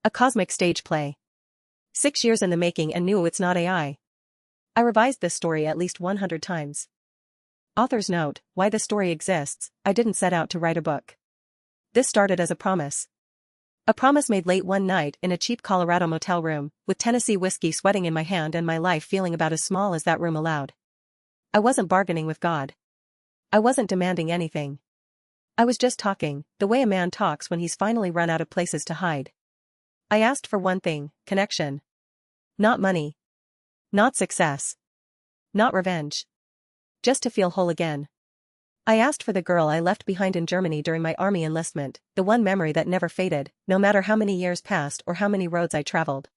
A cosmic stage play. 6 years in the making and no, it's not AI. I revised this story at least 100 times. Author's note: why this story exists. I didn't set out to write a book. This started as a promise. A promise made late one night in a cheap Colorado motel room, with Tennessee whiskey sweating in my hand and my life feeling about as small as that room allowed. I wasn't bargaining with God. I wasn't demanding anything. I was just talking, the way a man talks when he's finally run out of places to hide. I asked for one thing: connection. Not money. Not success. Not revenge. Just to feel whole again. I asked for the girl I left behind in Germany during my army enlistment, the one memory that never faded, no matter how many years passed or how many roads I traveled.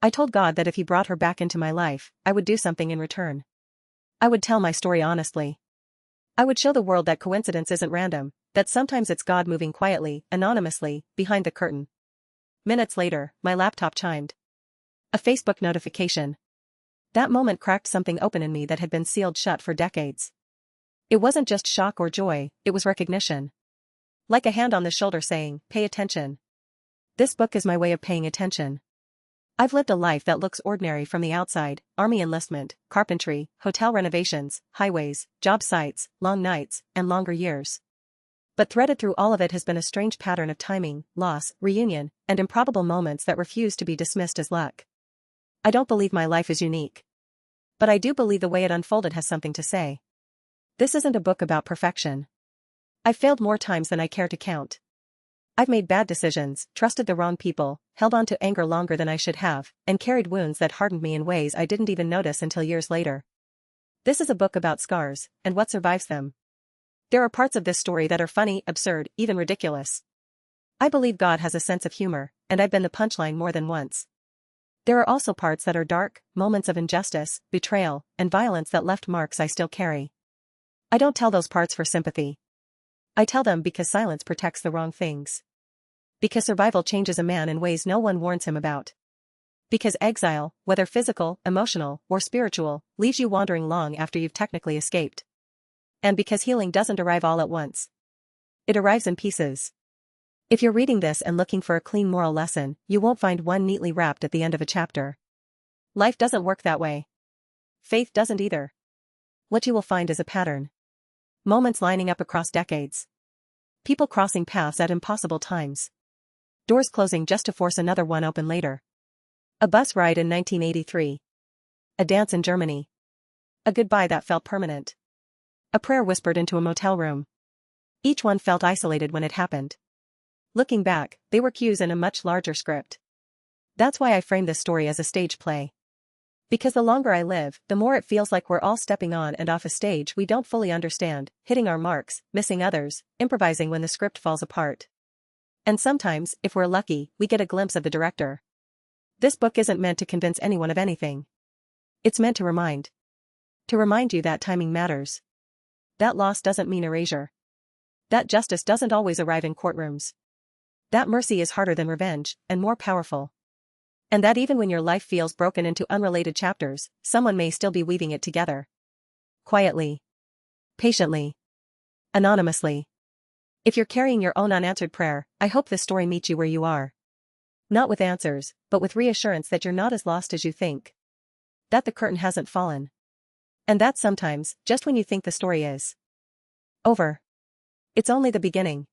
I told God that if He brought her back into my life, I would do something in return. I would tell my story honestly. I would show the world that coincidence isn't random, that sometimes it's God moving quietly, anonymously, behind the curtain. Minutes later, my laptop chimed. A Facebook notification. That moment cracked something open in me that had been sealed shut for decades. It wasn't just shock or joy, it was recognition. Like a hand on the shoulder saying, pay attention. This book is my way of paying attention. I've lived a life that looks ordinary from the outside: army enlistment, carpentry, hotel renovations, highways, job sites, long nights, and longer years. But threaded through all of it has been a strange pattern of timing, loss, reunion, and improbable moments that refuse to be dismissed as luck. I don't believe my life is unique. But I do believe the way it unfolded has something to say. This isn't a book about perfection. I've failed more times than I care to count. I've made bad decisions, trusted the wrong people, held on to anger longer than I should have, and carried wounds that hardened me in ways I didn't even notice until years later. This is a book about scars, and what survives them. There are parts of this story that are funny, absurd, even ridiculous. I believe God has a sense of humor, and I've been the punchline more than once. There are also parts that are dark, moments of injustice, betrayal, and violence that left marks I still carry. I don't tell those parts for sympathy. I tell them because silence protects the wrong things. Because survival changes a man in ways no one warns him about. Because exile, whether physical, emotional, or spiritual, leaves you wandering long after you've technically escaped. And because healing doesn't arrive all at once. It arrives in pieces. If you're reading this and looking for a clean moral lesson, you won't find one neatly wrapped at the end of a chapter. Life doesn't work that way. Faith doesn't either. What you will find is a pattern. Moments lining up across decades. People crossing paths at impossible times. Doors closing just to force another one open later. A bus ride in 1983. A dance in Germany. A goodbye that felt permanent. A prayer whispered into a motel room. Each one felt isolated when it happened. Looking back, they were cues in a much larger script. That's why I frame this story as a stage play. Because the longer I live, the more it feels like we're all stepping on and off a stage we don't fully understand, hitting our marks, missing others, improvising when the script falls apart. And sometimes, if we're lucky, we get a glimpse of the director. This book isn't meant to convince anyone of anything. It's meant to remind. To remind you that timing matters. That loss doesn't mean erasure. That justice doesn't always arrive in courtrooms. That mercy is harder than revenge, and more powerful. And that even when your life feels broken into unrelated chapters, someone may still be weaving it together. Quietly. Patiently. Anonymously. If you're carrying your own unanswered prayer, I hope this story meets you where you are. Not with answers, but with reassurance that you're not as lost as you think. That the curtain hasn't fallen. And that sometimes, just when you think the story is over, it's only the beginning.